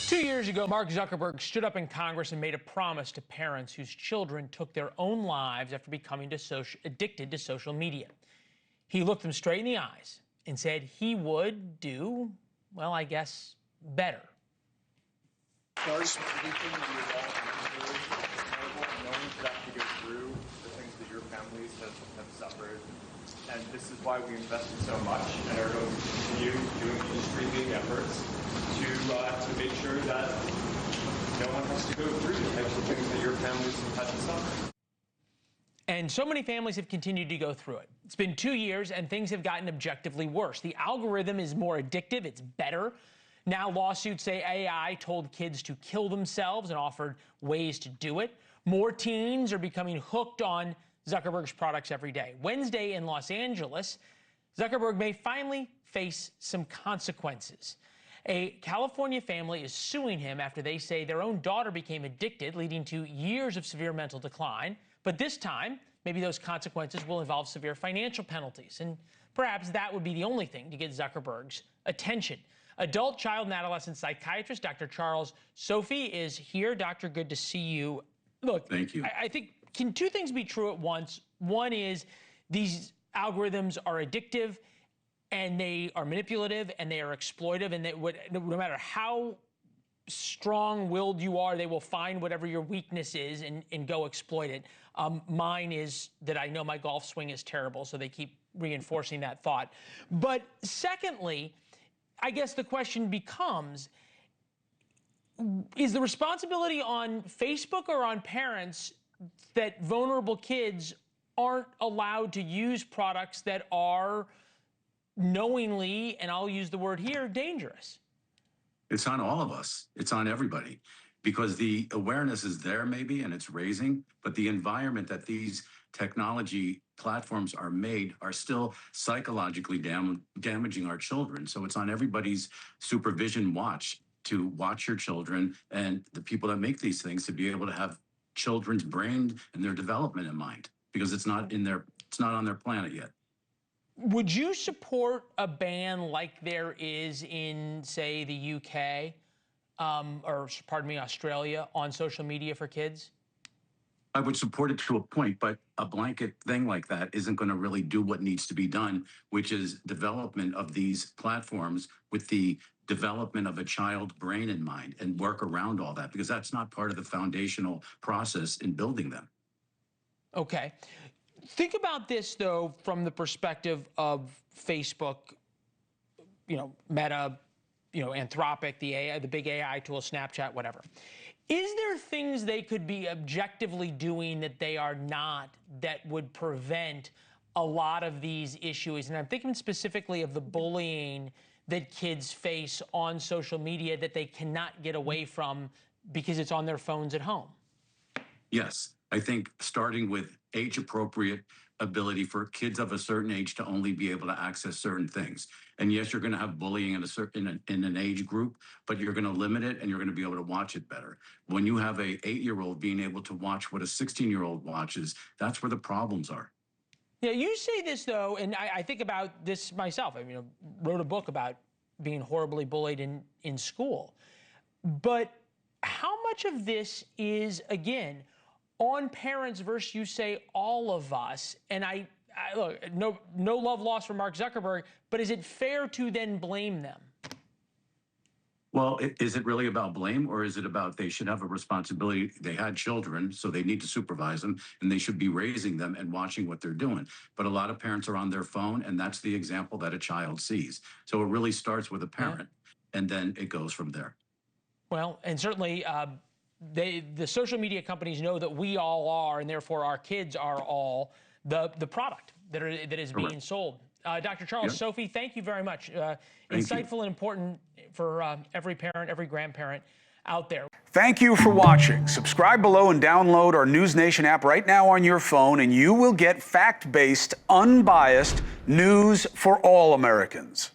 2 years ago, Mark Zuckerberg stood up in Congress and made a promise to parents whose children took their own lives after becoming addicted to social media. He looked them straight in the eyes and said he would do, well, I guess, better. Does anything you all knowing that to go through the things that your families have suffered? And this is why we invested so much and are going to continue doing industry-leading efforts to make sure that no one has to go through the types of things that your families have had to suffer. And so many families have continued to go through it. It's been 2 years and things have gotten objectively worse. The algorithm is more addictive, it's better. Now lawsuits say AI told kids to kill themselves and offered ways to do it. More teens are becoming hooked on Zuckerberg's products every day. Wednesday in Los Angeles, Zuckerberg may finally face some consequences. A California family is suing him after they say their own daughter became addicted, leading to years of severe mental decline. But this time, maybe those consequences will involve severe financial penalties. And perhaps that would be the only thing to get Zuckerberg's attention. Adult, child, and adolescent psychiatrist Dr. Charles Sophie is here. Doctor, good to see you. Look, thank you. I think, can two things be true at once? One is these algorithms are addictive and they are manipulative and they are exploitive, and no matter how strong-willed you are, they will find whatever your weakness is and go exploit it. Mine is that I know my golf swing is terrible, so they keep reinforcing that thought. But secondly, I guess the question becomes, is the responsibility on Facebook or on parents that vulnerable kids aren't allowed to use products that are knowingly, and I'll use the word here, dangerous? It's on all of us. It's on everybody, because the awareness is there maybe, and it's raising, but the environment that these technology platforms are made are still psychologically damaging our children. So it's on everybody's supervision watch to watch your children and the people that make these things to be able to have children's brain and their development in mind, because it's not on their planet yet. Would you support a ban like there is in, say, the UK, or pardon me, Australia, on social media for kids? I would support it to a point, but a blanket thing like that isn't going to really do what needs to be done, which is development of these platforms with the development of a child brain in mind, and work around all that, because that's not part of the foundational process in building them. Okay. Think about this, though, from the perspective of Facebook, Meta, Anthropic, the big AI tool, Snapchat, whatever. Is there things they could be objectively doing that they are not, that would prevent a lot of these issues? And I'm thinking specifically of the bullying that kids face on social media that they cannot get away from because it's on their phones at home. Yes, I think starting with age-appropriate ability for kids of a certain age to only be able to access certain things. And yes, you're going to have bullying in an age group, but you're going to limit it and you're going to be able to watch it better. When you have a 8-year-old being able to watch what a 16-year-old watches, that's where the problems are. Yeah, you say this, though, and I think about this myself. I wrote a book about being horribly bullied in school. But how much of this is, again, on parents versus, you say, all of us? And I look, no love lost for Mark Zuckerberg, but is it fair to then blame them? Well, is it really about blame, or is it about they should have a responsibility? They had children, so they need to supervise them, and they should be raising them and watching what they're doing. But a lot of parents are on their phone, and that's the example that a child sees. So it really starts with a parent, and then it goes from there. Well, and certainly the social media companies know that we all are, and therefore our kids are all the product that is being sold. Dr. Charles Sophie, thank you very much. Insightful and important for every parent, every grandparent out there. Thank you for watching. Subscribe below and download our NewsNation app right now on your phone, and you will get fact-based, unbiased news for all Americans.